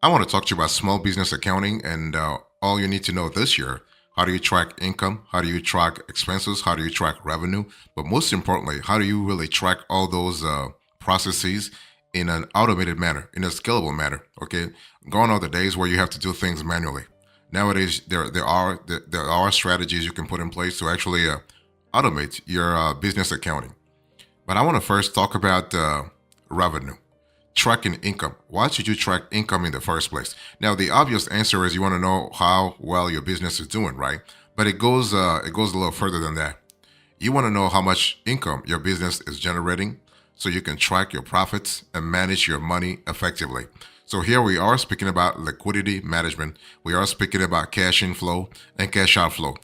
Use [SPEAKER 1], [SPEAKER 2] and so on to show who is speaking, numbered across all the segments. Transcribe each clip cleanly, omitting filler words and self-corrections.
[SPEAKER 1] I want to talk to you about small business accounting and all you need to know this year. How do you track income? How do you track expenses? How do you track revenue? But most importantly, how do you really track all those processes in an automated manner, in a scalable manner? Okay, gone are the days where you have to do things manually. Nowadays, there are strategies you can put in place to actually automate your business accounting. But I want to first talk about revenue. Tracking income. Why should you track income in the first place? Now, the obvious answer is you want to know how well your business is doing, right? But it goes a little further than that. You want to know how much income your business is generating so you can track your profits and manage your money effectively. So here we are speaking about liquidity management. We are speaking about cash inflow and cash outflow.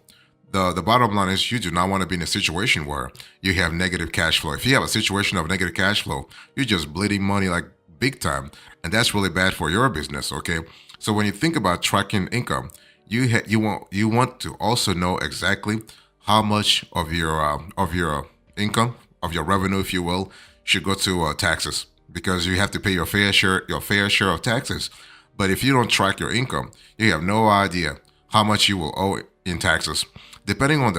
[SPEAKER 1] The bottom line is you do not want to be in a situation where you have negative cash flow. If you have a situation of negative cash flow, you're just bleeding money like big time, and that's really bad for your business. Okay, so when you think about tracking income, you want to also know exactly how much of your income, of your revenue, if you will, should go to taxes, because you have to pay your fair share of taxes. But if you don't track your income, you have no idea how much you will owe in taxes. Depending on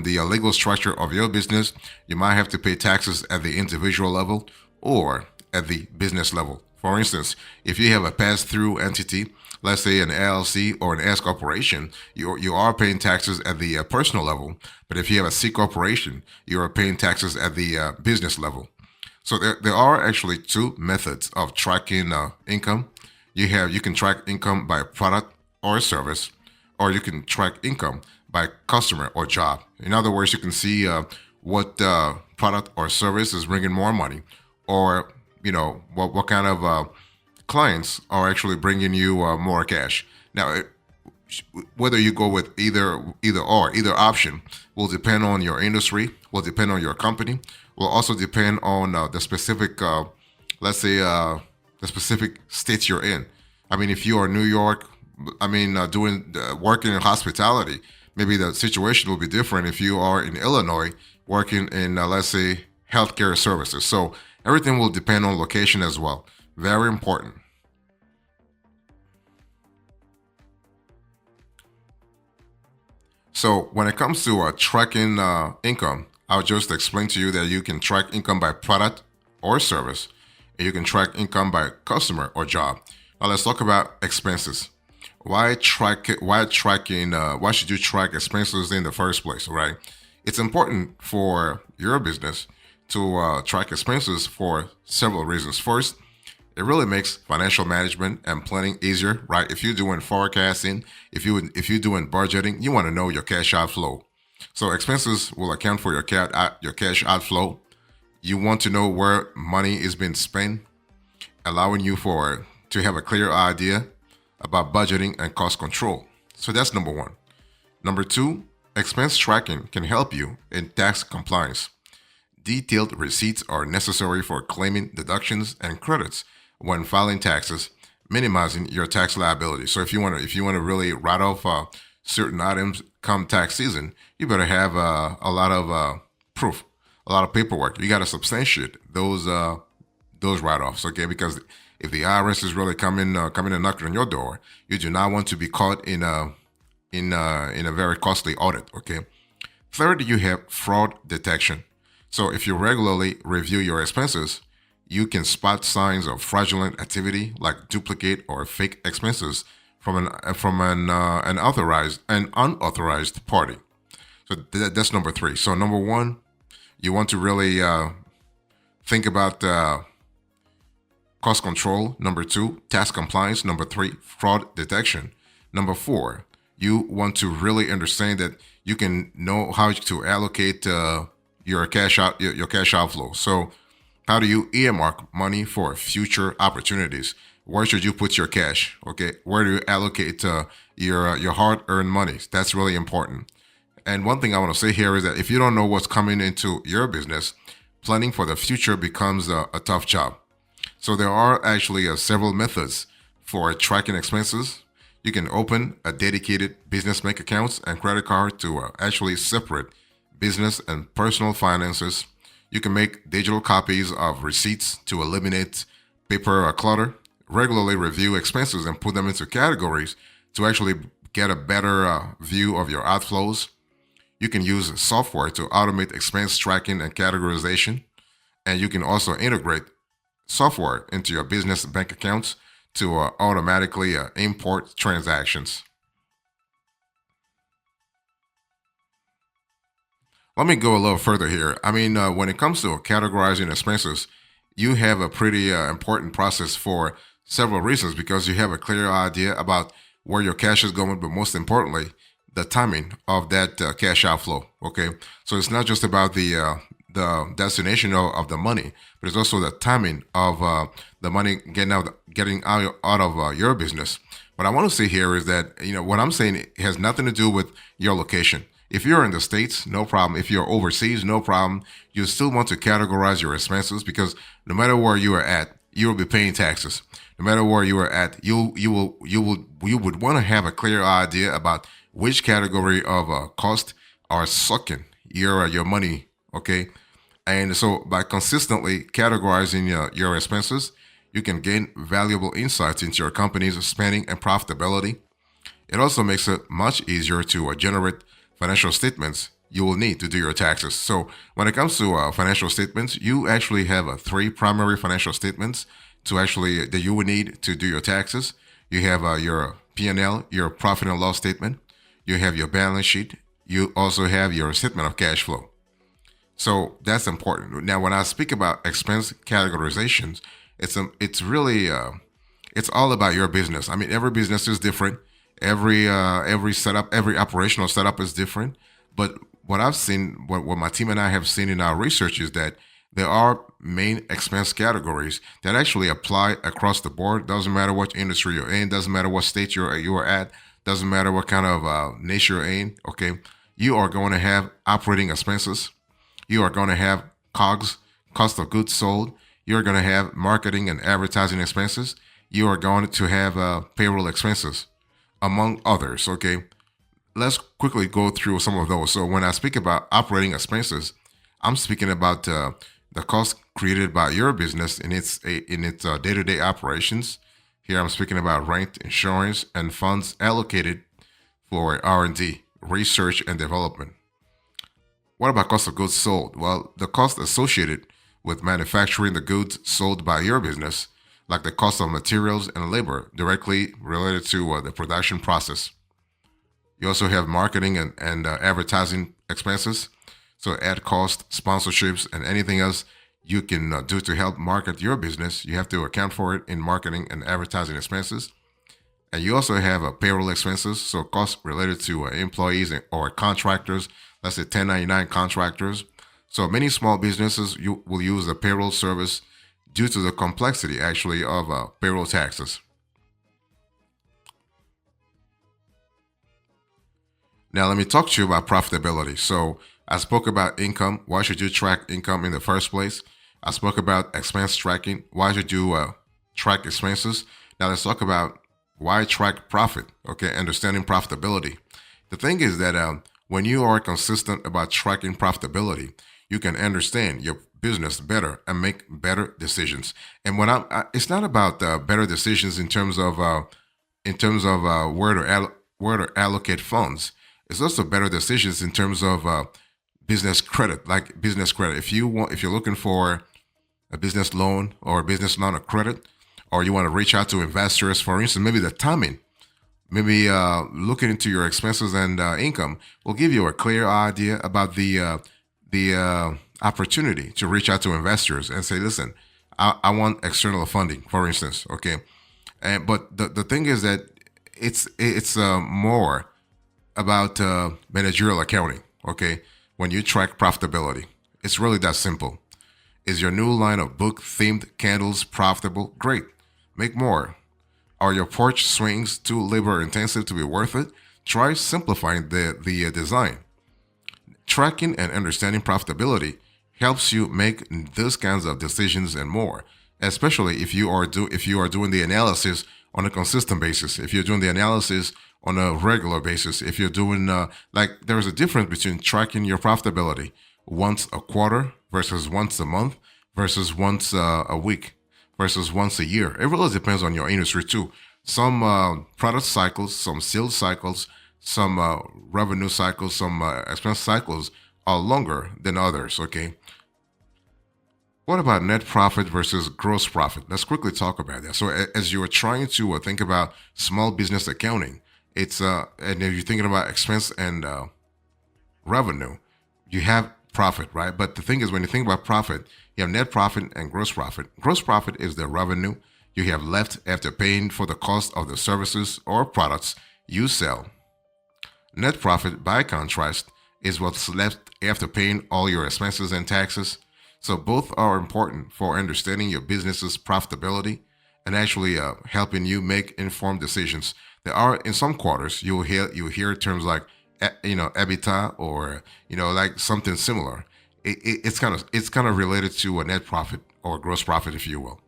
[SPEAKER 1] the legal structure of your business, you might have to pay taxes at the individual level or at the business level. For instance, if you have a pass-through entity, let's say an LLC or an S corporation, you are paying taxes at the personal level. But if you have a C corporation, you are paying taxes at the business level. So there are actually two methods of tracking income. You can track income by product or service, or you can track income by customer or job. In other words, you can see what product or service is bringing more money, or what kind of clients are actually bringing you more cash. Now, whether you go with either option will depend on your industry, will depend on your company, will also depend on the specific, let's say, the specific state you're in. I mean, if you are New York, doing working in hospitality, maybe the situation will be different if you are in Illinois working in, let's say, healthcare services. So everything will depend on location as well. Very important. So when it comes to tracking income, I'll just explain to you that you can track income by product or service, and you can track income by customer or job. Now let's talk about expenses. Why track? Why tracking? Why should you track expenses in the first place? Right? It's important for your business to track expenses for several reasons. First, it really makes financial management and planning easier, right? If you're doing forecasting, if you're doing budgeting, you want to know your cash outflow. So expenses will account for your cash outflow. You want to know where money is being spent, allowing you for to have a clear idea about budgeting and cost control. So that's number one. Number two, expense tracking can help you in tax compliance. Detailed receipts are necessary for claiming deductions and credits when filing taxes, minimizing your tax liability. So if you want to really write off certain items come tax season, you better have a lot of proof, a lot of paperwork. You got to substantiate those write-offs, okay? Because if the IRS is really coming and knocking on your door, you do not want to be caught in a very costly audit, okay? Third, you have fraud detection. So if you regularly review your expenses, you can spot signs of fraudulent activity like duplicate or fake expenses from an unauthorized party. So that's number three. So number one, you want to really think about cost control. Number two, tax compliance. Number three, fraud detection. Number four, you want to really understand that you can know how to allocate your your cash outflow. So how do you earmark money for future opportunities? Where should you put your cash? Okay, where do you allocate your hard-earned money? That's really important. And one thing I want to say here is that if you don't know what's coming into your business, planning for the future becomes a tough job. So there are actually several methods for tracking expenses. You can open a dedicated business bank accounts and credit card to actually separate business and personal finances. You can make digital copies of receipts to eliminate paper clutter. regularly review expenses and put them into categories to actually get a better view of your outflows. You can use software to automate expense tracking and categorization. And you can also integrate software into your business bank accounts to automatically import transactions. Let me go a little further here. I mean, when it comes to categorizing expenses, you have a pretty important process for several reasons because you have a clear idea about where your cash is going, but most importantly, the timing of that cash outflow. Okay, so it's not just about the destination of the money, but it's also the timing of the money getting out of your business. What I want to say here is that what I'm saying has nothing to do with your location. If you're in the States, no problem. If you're overseas, no problem. You still want to categorize your expenses because no matter where you are at, you will be paying taxes. No matter where you are at, you would want to have a clear idea about which category of cost are sucking your money. Okay, and so by consistently categorizing your expenses, you can gain valuable insights into your company's spending and profitability. It also makes it much easier to generate financial statements you will need to do your taxes. So when it comes to financial statements, you actually have three primary financial statements to actually that you will need to do your taxes. You have your P&L, your profit and loss statement. You have your balance sheet. You also have your statement of cash flow. So that's important. Now, when I speak about expense categorizations, it's really it's all about your business. I mean, every business is different. Every setup, every operational setup is different. But what I've seen, what my team and I have seen in our research is that there are main expense categories that actually apply across the board. Doesn't matter what industry you're in. Doesn't matter what state you're at. Doesn't matter what kind of niche you're in. Okay, you are going to have operating expenses. You are going to have COGS, cost of goods sold. You're going to have marketing and advertising expenses. You are going to have payroll expenses, among others. Okay, let's quickly go through some of those. So when I speak about operating expenses, I'm speaking about the cost created by your business in its day-to-day operations. Here I'm speaking about rent, insurance, and funds allocated for R&D, research and development. What about cost of goods sold? Well, the cost associated with manufacturing the goods sold by your business, like the cost of materials and labor directly related to the production process. You also have marketing and advertising expenses. So ad cost, sponsorships, and anything else you can do to help market your business, you have to account for it in marketing and advertising expenses. And you also have payroll expenses, so costs related to employees or contractors, let's say 1099 contractors. So many small businesses you will use a payroll service due to the complexity actually of payroll taxes. Now let me talk to you about profitability. So I spoke about income. Why should you track income in the first place? I spoke about expense tracking. Why should you track expenses? Now let's talk about why track profit. Okay, understanding profitability. The thing is that when you are consistent about tracking profitability, you can understand your business better and make better decisions. And when it's not about better decisions in terms of where to allocate funds. It's also better decisions in terms of business credit, like business credit. If you're looking for a business loan or a business line of credit, or you want to reach out to investors, for instance, maybe the timing, maybe looking into your expenses and income will give you a clear idea about the opportunity to reach out to investors and say, listen, I want external funding, for instance. Okay, but the thing is that it's more about managerial accounting. Okay, when you track profitability, it's really that simple. Is your new line of book themed candles profitable? Great, make more. Are your porch swings too labor intensive to be worth it? Try simplifying the design. Tracking and understanding profitability helps you make those kinds of decisions and more, especially if you are doing the analysis on a consistent basis. If you're doing the analysis on a regular basis, if you're doing like there's a difference between tracking your profitability once a quarter versus once a month versus once a week. versus once a year. It really depends on your industry too. Some product cycles, some sales cycles, some revenue cycles, some expense cycles are longer than others. Okay. What about net profit versus gross profit? Let's quickly talk about that. So, as you are trying to think about small business accounting, and if you're thinking about expense and revenue, you have profit, right? But the thing is, when you think about profit, you have net profit and gross profit. Gross profit is the revenue you have left after paying for the cost of the services or products you sell. Net profit, by contrast, is what's left after paying all your expenses and taxes. So both are important for understanding your business's profitability and actually helping you make informed decisions. There are in some quarters you'll hear terms like EBITDA or like something similar. It's kind of related to a net profit or gross profit, if you will.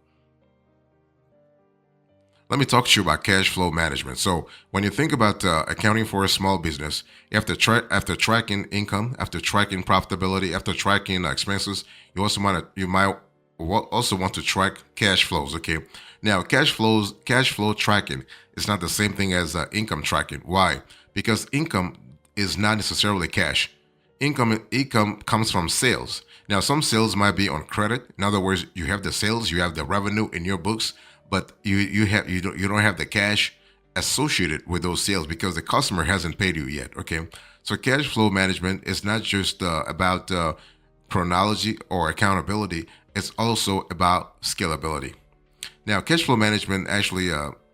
[SPEAKER 1] Let me talk to you about cash flow management. So when you think about accounting for a small business, you have to after tracking income, after tracking profitability, after tracking expenses, you might also want to track cash flows. Okay, now cash flow tracking is not the same thing as income tracking. Why? Because income is not necessarily cash. Income comes from sales. Now, some sales might be on credit. In other words, you have the sales, you have the revenue in your books, but you don't have the cash associated with those sales because the customer hasn't paid you yet. Okay, so cash flow management is not just about chronology or accountability. It's also about scalability. Now, cash flow management actually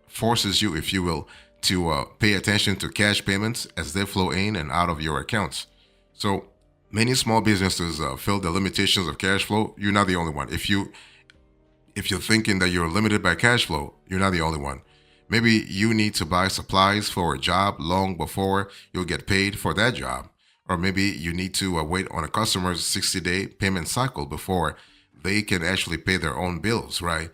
[SPEAKER 1] forces you, if you will, to pay attention to cash payments as they flow in and out of your accounts. So many small businesses feel the limitations of cash flow. You're not the only one. If you're thinking that you're limited by cash flow, you're not the only one. Maybe you need to buy supplies for a job long before you'll get paid for that job. Or maybe you need to wait on a customer's 60-day payment cycle before they can actually pay their own bills, right?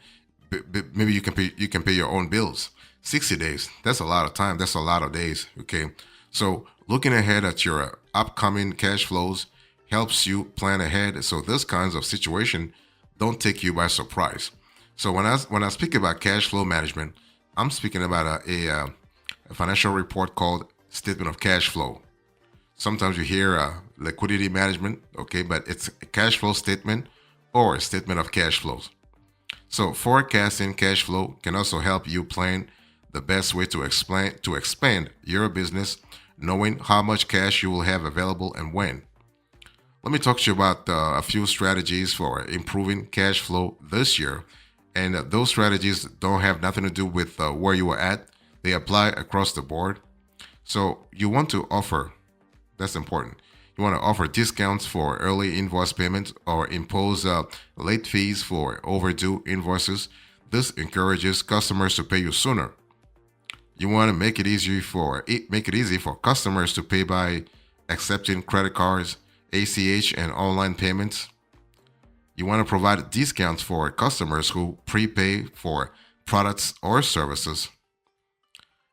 [SPEAKER 1] Maybe you can pay your own bills. 60 days, that's a lot of time. That's a lot of days, okay? So looking ahead at your upcoming cash flows helps you plan ahead so those kinds of situation don't take you by surprise. So when I speak about cash flow management, I'm speaking about a financial report called statement of cash flow. Sometimes you hear liquidity management, okay, but it's a cash flow statement or a statement of cash flows. So forecasting cash flow can also help you plan the best way to expand your business, knowing how much cash you will have available and when. Let me talk to you about a few strategies for improving cash flow this year. And those strategies don't have nothing to do with where you are at. They apply across the board. So you want to offer, that's important. You want to offer discounts for early invoice payments or impose late fees for overdue invoices. This encourages customers to pay you sooner. You want to make it easy for customers to pay by accepting credit cards, ACH, and online payments. You want to provide discounts for customers who prepay for products or services.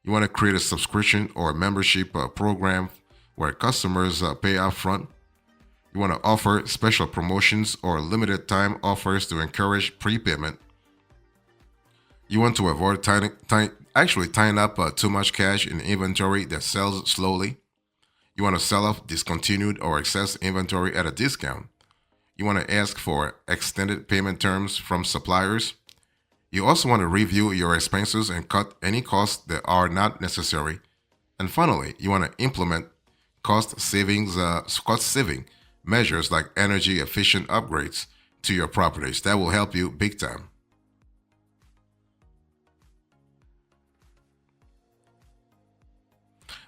[SPEAKER 1] You want to create a subscription or membership program where customers pay upfront. You want to offer special promotions or limited time offers to encourage prepayment. You want to avoid tying up too much cash in inventory that sells slowly. You want to sell off discontinued or excess inventory at a discount. You want to ask for extended payment terms from suppliers. You also want to review your expenses and cut any costs that are not necessary. And finally, you want to implement cost saving measures like energy efficient upgrades to your properties. That will help you big time.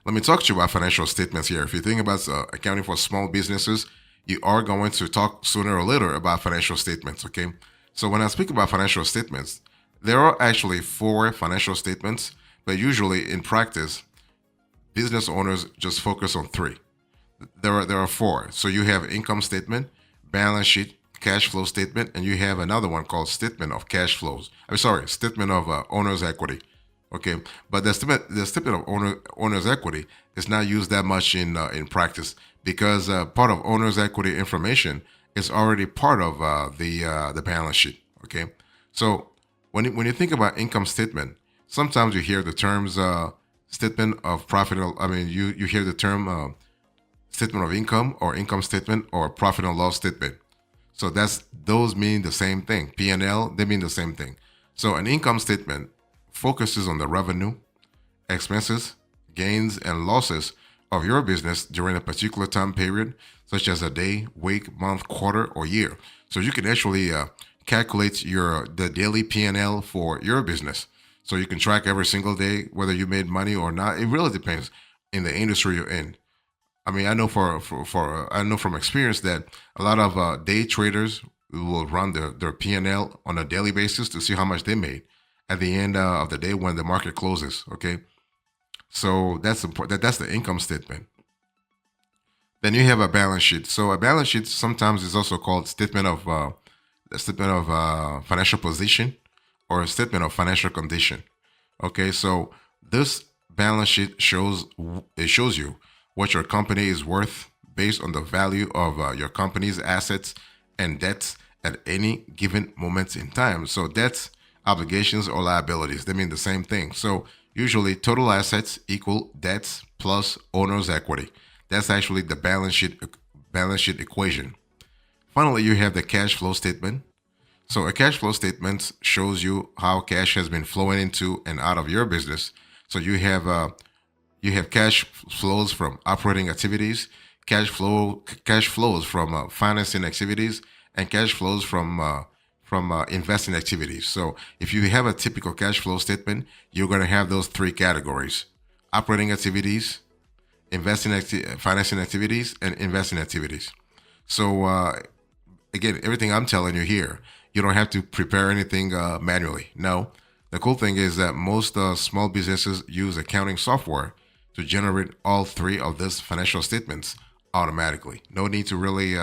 [SPEAKER 1] Let me talk to you about financial statements here. If you think about accounting for small businesses, you are going to talk sooner or later about financial statements, okay? So when I speak about financial statements, there are actually four financial statements, but usually in practice, business owners just focus on three. There are four. So you have income statement, balance sheet, cash flow statement, and you have another one called statement of cash flows. I'm sorry, statement of owner's equity. Okay, but the statement of owner's equity is not used that much in practice because part of owner's equity information is already part of the balance sheet. Okay, so when you think about income statement, sometimes you hear the terms statement of profit. I mean, you hear the term statement of income or income statement or profit and loss statement. So that's those mean the same thing. P&L, they mean the same thing. So an income statement focuses on the revenue, expenses, gains, and losses of your business during a particular time period, such as a day, week, month, quarter, or year. So you can actually calculate the daily P&L for your business. So you can track every single day whether you made money or not. It really depends in the industry you're in. I mean, I know I know from experience that a lot of day traders will run their P&L on a daily basis to see how much they made at the end of the day when the market closes. Okay, so that's important. That's the income statement. Then you have a balance sheet. So a balance sheet sometimes is also called statement of financial position or a statement of financial condition. Okay, so this balance sheet shows you what your company is worth based on the value of your company's assets and debts at any given moment in time. So debts, obligations, or liabilities, they mean the same thing. So usually total assets equal debts plus owner's equity. That's actually the balance sheet equation. Finally, you have the cash flow statement. So a cash flow statement shows you how cash has been flowing into and out of your business. So you have cash flows from operating activities, cash flows from financing activities, and cash flows from investing activities. So if you have a typical cash flow statement, you're going to have those three categories: operating activities, financing activities, and investing activities. So again, everything I'm telling you here, you don't have to prepare anything manually. No. The cool thing is that most small businesses use accounting software to generate all three of these financial statements automatically. No need to really,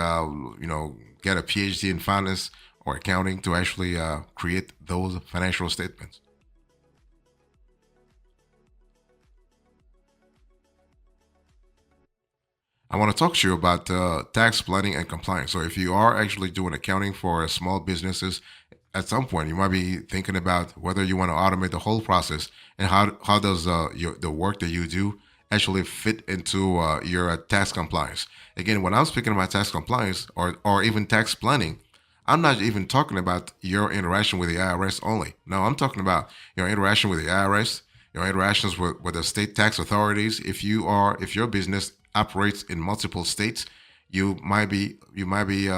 [SPEAKER 1] get a PhD in finance or accounting to actually create those financial statements. I want to talk to you about tax planning and compliance. So, if you are actually doing accounting for small businesses, at some point you might be thinking about whether you want to automate the whole process and how does the work that you do actually fit into your tax compliance. Again, when I'm speaking about tax compliance or even tax planning, I'm not even talking about your interaction with the IRS only. No, I'm talking about your interaction with the IRS, your interactions with the state tax authorities. If your business operates in multiple states, you might be legally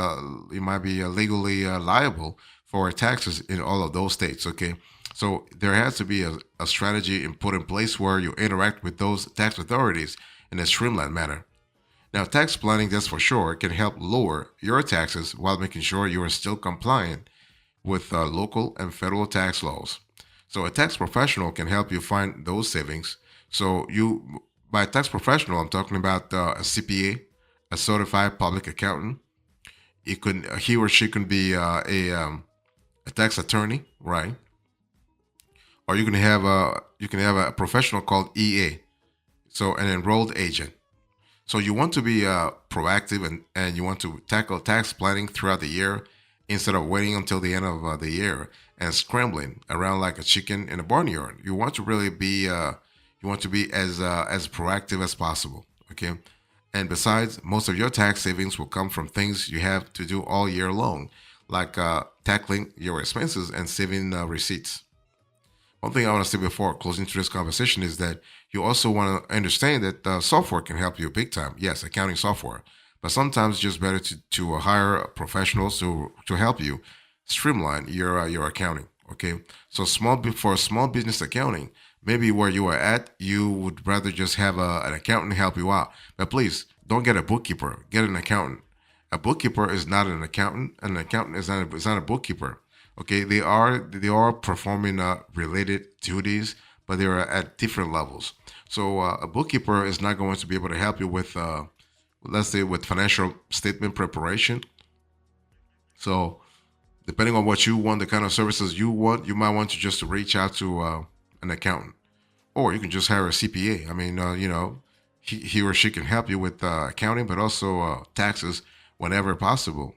[SPEAKER 1] liable for taxes in all of those states. Okay, so there has to be a strategy put in place where you interact with those tax authorities in a streamlined manner. Now, tax planning, that's for sure, can help lower your taxes while making sure you are still compliant with local and federal tax laws. So, a tax professional can help you find those savings. So, by tax professional, I'm talking about a CPA, a certified public accountant. He or she can be a tax attorney, right? Or you can have a professional called EA, so an enrolled agent. So you want to be proactive and you want to tackle tax planning throughout the year instead of waiting until the end of the year and scrambling around like a chicken in a barnyard. You want to be as proactive as possible. Okay. And besides, most of your tax savings will come from things you have to do all year long, like tackling your expenses and saving receipts. One thing I want to say before closing to this conversation is that you also want to understand that software can help you big time. Yes, accounting software, but sometimes it's just better to hire professionals to help you streamline your accounting. Okay, so for small business accounting, maybe where you are at, you would rather just have an accountant help you out. But please don't get a bookkeeper. Get an accountant. A bookkeeper is not an accountant. An accountant is not a bookkeeper. Okay, they are performing related duties, but they are at different levels. So a bookkeeper is not going to be able to help you with, let's say, with financial statement preparation. So depending on what you want, the kind of services you want, you might want to just reach out to an accountant, or you can just hire a CPA. I mean, he or she can help you with accounting, but also taxes whenever possible.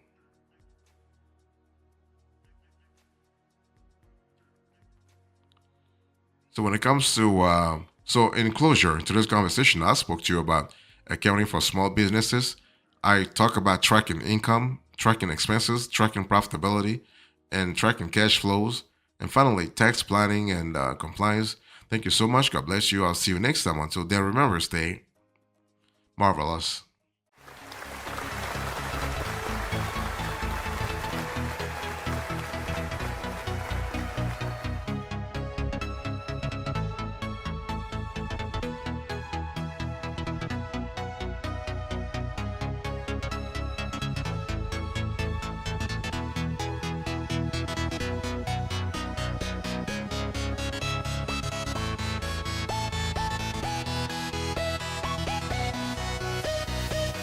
[SPEAKER 1] So when it comes to so in closure to this conversation, I spoke to you about accounting for small businesses. I talk about tracking income, tracking expenses, tracking profitability, and tracking cash flows, and finally tax planning and compliance. Thank you so much. God bless you. I'll see you next time. Until then, remember, stay marvelous.